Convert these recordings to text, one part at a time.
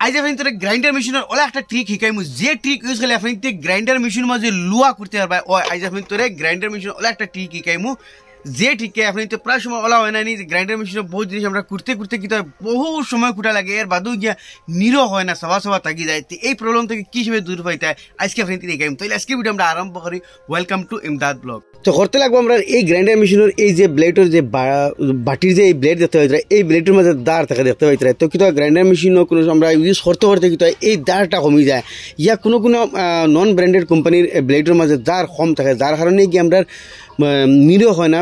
আজ আপনি তোর গ্রাইন্ডার মেশিনের ওলা একটা ট্রিক শিকাইমু যে ট্রিক ইউজ করলে আপনি গ্রাইন্ডার মেশিন মাঝে লুয়া করতে পারবা ও আজ আপনি তোর গ্রাইন্ডার মেশিন ওলা একটা ট্রিক শিকাইমু যে ট্রিকে আপনি তো প্রায় সময় ওলা হয় না নি গ্রাইন্ডার মেশিনে বহুত জিনিস আমরা করতে করতে কি বহু সময় কুটা লাগে এর বাদেও গিয়া নিরো হয় না সভা সভা থাকি যায় তো এই প্রবলেম থেকে কি হিসেবে দূর পাইতে হয় আজকে আপনি শিকাইমু তাহলে আজকে ভিডিও আমরা আরম্ভ করি। Welcome to Imdad blog. তো করতে লাগবো আমরা এই গ্রাইন্ডার মেশিনের এই যে ব্লেডের যে বাটির যে এই ব্লেড দেখতে পাইতে এই ব্লেডের মাঝে দাঁড় থাকে দেখতে পাইতে তো কিন্তু গ্রাইন্ডার মেশিনও কোনো আমরা ইউজ করতে করতে কিন্তু এই দাঁড়টা কমে যায় ইয়া কোনো নন ব্র্যান্ডেড কোম্পানির ব্লেডের মাঝে দাঁড় কম থাকে যার কারণে কি আমরা নিরো হয় না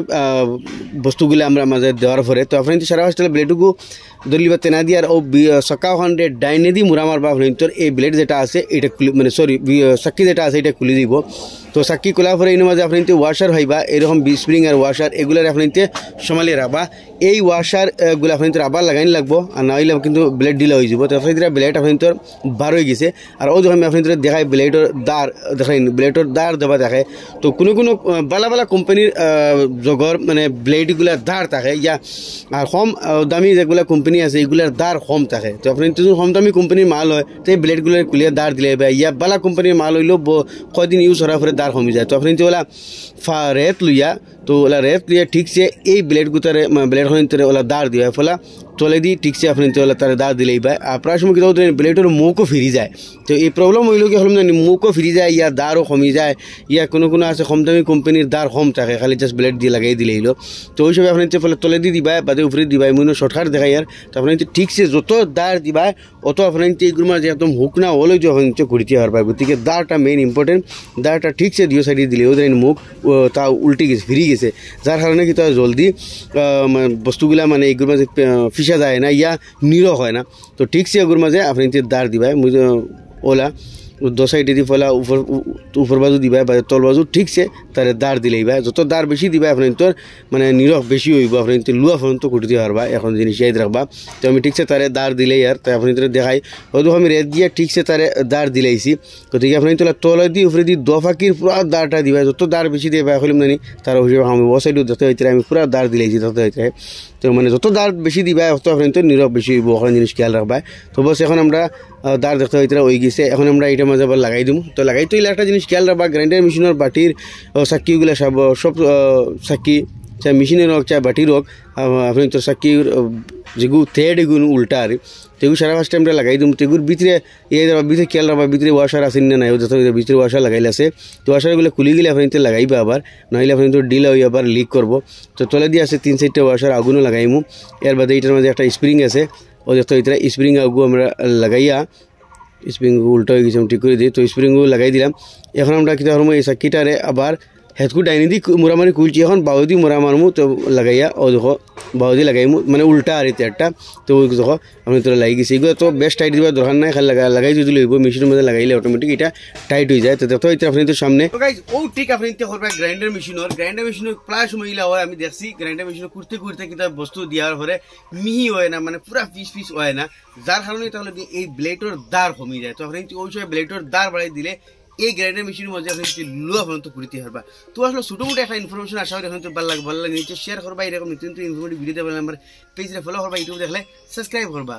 বস্তুগুলো আমরা মাঝে দেওয়ার পরে তো আপনি সারা আসলে ব্লেডটুকু দলিবা তেনা দিয়ে আর ও সকা ওখানে ডাইনে দিয়ে মুড়া মারবা আপনি এই ব্লেড যেটা আছে এটা মানে সরি সাক্ষী যেটা আছে এটা খুলে দিব। তো সাক্ষী খোলার পরে এর মাঝে আপনি ওয়াশার হইবা এরকম স্প্রিং আর ওয়াশার এগুলোর আপনি সমালিয়ে রাখবা এই ওয়াশারগুলো আপনি আবার লাগাইন লাগবো আর না হইলে কিন্তু ব্লেড ঢিলা হয়ে যাব। তো আপনি ব্লেড আপনি বার হয়ে গেছে আর ও যখন আপনি দেখায় ব্লেডের দাঁড় দেখাইন ব্লেডের দাঁড় দেওয়া দেখায় তো কোনো বালা বালা কোম্পানির জগর মানে ব্লেডগুলার দাঁড় থাকে ইয়া আর কম দামি যেগুলো কোম্পানি আছে এইগুলার দাঁড় কম থাকে। তো আপনি যদি কম দামি কোম্পানির মাল হয় তো এই ব্লেডগুলোর খুলিয়ে দাঁড় দিলে বা ইয়া বালা কোম্পানির মাল হইলেও কদিন ইউজ হওয়ার পরে দাঁড় কমে যায়। তো আপনি ওলা রেত লইয়া তো ওলা রেত লইয়া ঠিকছে এই ব্লেডগুতারে ব্লেড হইতে ওলা দাঁড় দিয়া ফলা তলে দিয়ে ঠিকছে আপনি ওলা তারা দাঁড় দিলেই পায় আর প্রায় সময় কিন্তু ব্লেডের মুখও ফিরি যায়। তো এই প্রবলেম হইল কি হলাম জানি মুখও ফিরি যায় ইয়া দাঁড়ও কমে যায় ইয়া কোনো আছে কম দামি কোম্পানির দাঁড় কম থাকে খালি জাস্ট ব্লেড দিয়ে লাগাই দিলে হইলো। তো ওই সব আপনি ফলে তলে দিয়ে দিবা বাদে উপরে দিবা মনে শর্টকাট দেখাই আর তো আপনি ঠিকছে যত দাঁড় দিবা অত আপনি এইগুলো যে একদম হুক না হলেও যে আপনি ঘুরতে পারবা গতিকে দাঁড়টা মেইন ইম্পর্টেন্ট দাঁড়টা ঠিকছে দুই সাইডে দিলে ওদের মুখ তা উল্টে গেছে ফিরি গেছে যার কারণে কি তার জলদি বস্তুগুলা মানে এইগুলোর মাঝে ফিসা যায় না ইয়া নিরো হয় না। তো ঠিকছে এগুলোর মাঝে আপনি দাঁড় দিবাই ওলা দো সাইডে দিয়ে ফলা উপর বাজু দিবা বা তল বাজু ঠিকছে তার দাঁড় দিলেই বা যত দাঁড় বেশি দিবা আপনি তোর মানে নিরখ বেশি হইব আপনি লুয়া পর্যন্ত কুটিতে পারবা এখন জিনিস ইয়াদ রাখবা। তো আমি ঠিকছে তারে দাঁড় দিলেই আর তাই আপনি তোর দেখাই হয়তো আমি রেত দিয়ে ঠিকছে তারে দাঁড় দিলেইছি গতিকে আপনি তোলা তলে দিয়ে উপরে দিয়ে দফাকির পুরা দাঁড়টা দিবা যত দাঁড় বেশি দিয়ে বা হইলাম জানি তার হিসেবে আমি ও সাইডও দেখতে হইতে আমি পুরা দাঁড় দিলেইছি দেখতে হইতে তো মানে যত দাঁড় বেশি দিবা অত আপনি তো নিরখ বেশি হইব ওখানে জিনিস খেয়াল রাখবা। তো বস এখন আমরা দাঁড় দেখতে হইতে হয়ে গেছে এখন আমরা এটা মাঝে আবার লাগাই দিম। তো লাগাই তো একটা জিনিস খেয়াল রাখবা গ্রাইন্ডার মেশিনের বাটির সাক্ষীগুলো সব সাক্ষী চাই মেশিনের হোক চাই বাটির হোক আপনি তোর সাক্ষীর যেগুলো থেড এগুলো উল্টা আর তেগুলো সারা ফার্স্ট টাইমটা লাগাই দিম তেগুর ভিতরে ভিতরে খেয়াল রাখবা ভিতরে ওয়াশার আসেন না নাই যত ভিতরে ওয়াশার লাগাইলে আছে তো ওয়াশারগুলো খুলে গেলে আপনি লাগাইবা আবার নাহলে আপনি তো ডিল হয়ে আবার লিক করবো। তো তলে দিয়ে আছে 3-4টা ওয়াশার আগুনও লাগাইমু এর বাদে এটার মাঝে একটা স্প্রিং আছে ও দেখতে হইতে স্প্রিং আগু আমরা লাগাইয়া স্প্রিং উল্টো হয়ে গেছে ঠিক করে দিই তো স্প্রিংগুলো লাগাই দিলাম। এখন আমরা কী ধরবো এই সাক্ষীটারে আবার হেতকু ডাইনি দি মোরামারি কুলছি এখন বাউদি মোরা মারমু তো লাগাইয়া ও দেখো বাউদি লাগাইমু মানে উল্টা আর একটা তো ওই দেখো আমি তোরা লাগিয়ে গেছি এগুলো তো বেশ টাইট দিবার দরকার নাই খালি লাগাই যদি লইব মেশিনের মধ্যে লাগাইলে অটোমেটিক এটা টাইট হয়ে যায়। তো দেখো এটা আপনি তো সামনে ও ঠিক আপনি করবে গ্রাইন্ডার মেশিনের প্রায় সময় ইলা হয় আমি দেখছি গ্রাইন্ডার মেশিন করতে করতে কিন্তু বস্তু দেওয়ার পরে মিহি হয় না মানে পুরা পিস হয় না যার কারণে তাহলে এই ব্লেডের দাঁড় কমে যায়। তো আপনি ওই সময় ব্লেডের দাঁড় বাড়াই দিলে এই গ্রাইন্ডার মেশিনের মধ্যে আপনি লুয়া পর্যন্ত করতে পারবা। তো আসলে ছোটো মোটো একটা ইনফরমেশন আশা করি এখন তো ভালো লাগে নিচে শেয়ার করবা এরকম নিত্য ইনফরমেটিভ ভিডিও দেবেন আমার পেজে ফলো করবা ইউটিউব দেখলে সাবস্ক্রাইব করবা।